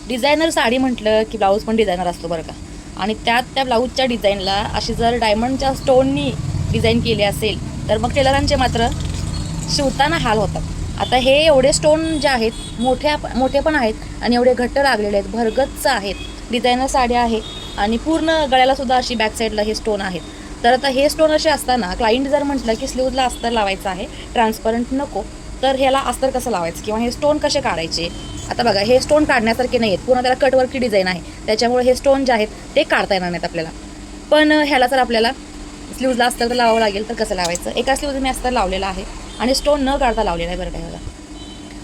Designer sari म्हटलं की blouse पण डिझायनर असतो बरं का. आणि त्या ब्लाऊजच्या डिझाईनला अशी जर डायमंडच्या स्टोननी डिझाईन केली असेल तर मग टेलरांचे मात्र शिवताना हाल होतात. आता हे एवढे स्टोन जे आहेत मोठे पण आहेत आणि एवढे घट्ट लागलेले आहेत, भरगच्च आहेत. डिझायनर साडी आहे आणि पूर्ण गळ्यालासुद्धा अशी बॅक साईडला हे स्टोन आहेत. तर आता हे स्टोन असे असताना क्लायंट जर म्हटलं की स्लीवला अस्तर लावायचं आहे, ट्रान्सपरंट नको, तर ह्याला अस्तर कसं लावायचं किंवा हे स्टोन कसे काढायचे. आता बघा, हे स्टोन काढण्यासारखे नाही आहेत, पूर्ण त्याला कटवर्कची डिझाईन आहे, त्याच्यामुळे हे स्टोन जे आहेत ते काढता येणार नाहीत आपल्याला. पण ह्याला जर आपल्याला स्लीवला अस्तर तर लावावं लागेल, तर कसं लावायचं. एका स्लीवला मी अस्तर लावलेलं आहे आणि स्टोन न काढता लावलेला आहे बरं काय. बघा,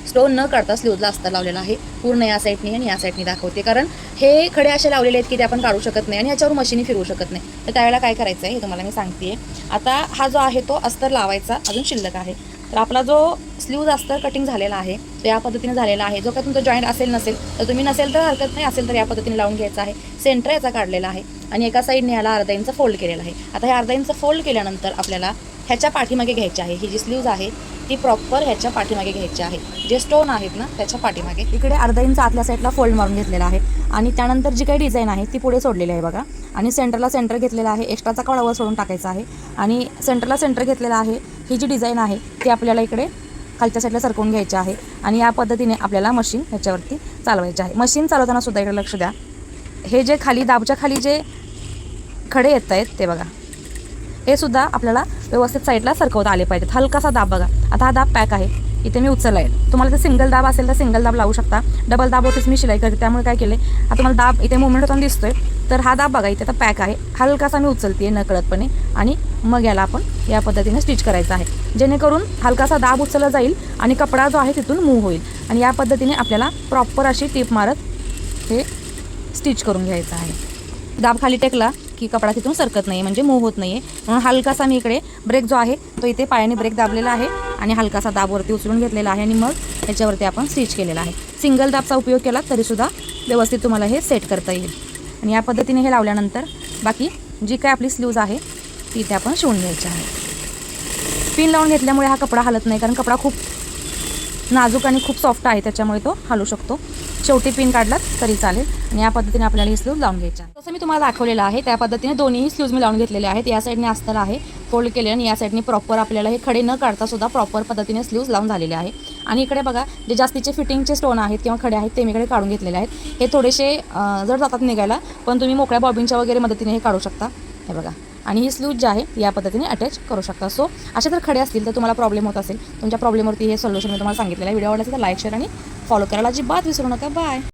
स्टोन न काढता स्लीवला अस्तर लावलेला आहे. पूर्ण या साईडनी आणि या साईडनी दाखवते, कारण हे खडे असे लावलेले आहेत की ते आपण काढू शकत नाही आणि ह्याच्यावर मशीनी फिरवू शकत नाही. तर त्यावेळेला काय करायचं आहे हे तुम्हाला मी सांगते. आता हा जो आहे तो अस्तर लावायचा अजून शिल्लक आहे. तर आपला जो स्लीव अस्तर कटिंग झालेला आहे तो या पद्धतीने झालेला आहे. जो काय तुमचा जॉईंट नसेल तर तुम्ही नसेल तर हरकत नाही, असेल तर या पद्धतीने लावून घ्यायचा आहे. सेंटर याचा काढलेला आहे आणि एका साईडने याला अर्धा इंच फोल्ड केलेला आहे. आता हे अर्धा इंच फोल्ड केल्यानंतर आपल्याला ह्याच्या पाठीमागे घ्यायची आहे. ही जी स्लीव्ज आहे ती प्रॉपर ह्याच्या पाठीमागे घ्यायची आहे, जे स्टोन आहेत ना त्याच्या पाठीमागे. इकडे अर्धा इंच आतल्या साईडला फोल्ड मारून घेतलेला आहे आणि त्यानंतर जी काही डिझाईन आहे ती पुढे सोडलेली आहे बघा. आणि सेंटरला सेंटर घेतलेला आहे, एक्स्ट्राचा कडावर सोडून टाकायचा आहे आणि सेंटरला सेंटर घेतलेला आहे. ही जी डिझाईन आहे ती आपल्याला इकडे खालच्या साईडला सरकवून घ्यायची आहे आणि या पद्धतीने आपल्याला मशीन ह्याच्यावरती चालवायची आहे. मशीन चालवताना सुद्धा इकडे लक्ष द्या. हे जे खाली दाबच्या खाली जे खडे येत आहेत ते बघा, हे सुद्धा आपल्याला व्यवस्थित साईडला सरकवता आले पाहिजेत. हलकासा दाब बघा. आता हा दाब पॅक आहे, इथे मी उचलला आहे. तुम्हाला जर सिंगल दाब असेल तर सिंगल दाब लावू शकता. डबल दाब होतेच मी शिलाई करते, त्यामुळे काय केले, आता तुम्हाला दाब इथे मुवमेंट होताना दिसतोय, तर हा दाब बघा इथे आता पॅक आहे. हलकासा मी उचलते नकळतपणे आणि मग याला आपण या पद्धतीने स्टिच करायचं आहे, जेणेकरून हलकासा दाब उचलला जाईल आणि कपडा जो आहे तिथून मूव्ह होईल. आणि या पद्धतीने आपल्याला प्रॉपर अशी टिप मारत हे स्टिच करून घ्यायचं आहे. दाब खाली टेकला की कपडा तिथून सरकत नाही, म्हणजे मूव्ह होत नाही आहे. म्हणून हलकासा मी इकडे ब्रेक जो आहे तो इथे पायाने ब्रेक दाबलेला आहे आणि हलकासा दाबवरती उचलून घेतलेला आहे आणि मग ह्याच्यावरती आपण स्टिच केलेला आहे. सिंगल दाबचा उपयोग केला तरीसुद्धा व्यवस्थित तुम्हाला हे सेट करता येईल. आणि या पद्धतीने हे लावल्यानंतर बाकी जी काय आपली स्लीव्ज आहे ती इथे आपण शिवून घ्यायची आहे. पिन लावून घेतल्यामुळे हा कपडा हलत नाही, कारण कपडा खूप नाजूक आणि खूप सॉफ्ट आहे, त्याच्यामुळे तो हलू शकतो. शेवटी पिन काढलात तरी चालेल. आणि या पद्धतीने आपल्याला ही स्लीव्ज लावून घ्यायची आहे. जसं मी तुम्हाला दाखवलेलं आहे त्या पद्धतीने दोन्ही स्लीव्ज मी लावून घेतलेले आहेत. या साईडने अस्तर आहे फोल्ड केले आणि या साईडने प्रॉपर आपल्याला हे खडे न काढता सुद्धा प्रॉपर पद्धतीने स्लीव्ज लावून झालेले आहे. आणि इकडे बघा, जे जास्तीचे फिटिंगचे स्टोन आहेत किंवा खडे आहेत ते मी इकडे काढून घेतलेले आहेत. हे थोडेसे जर जातात निघायला, पण तुम्ही मोकळ्या बॉबिनच्या वगैरे मदतीने हे काढू शकता. हे बघा, आणि ही स्लीव्ज जी आहे या पद्धतीने अटॅच करू शकता. सो असे जर खडे असतील तर तुम्हाला प्रॉब्लेम होत असेल, तुमच्या प्रॉब्लेमवरती हे सोल्युशन मी तुम्हाला सांगितलेलं आहे. व्हिडिओ आवडला तर लाईक, शेअर आणि फॉलो करायला अजिबात विसरू नका. बाय.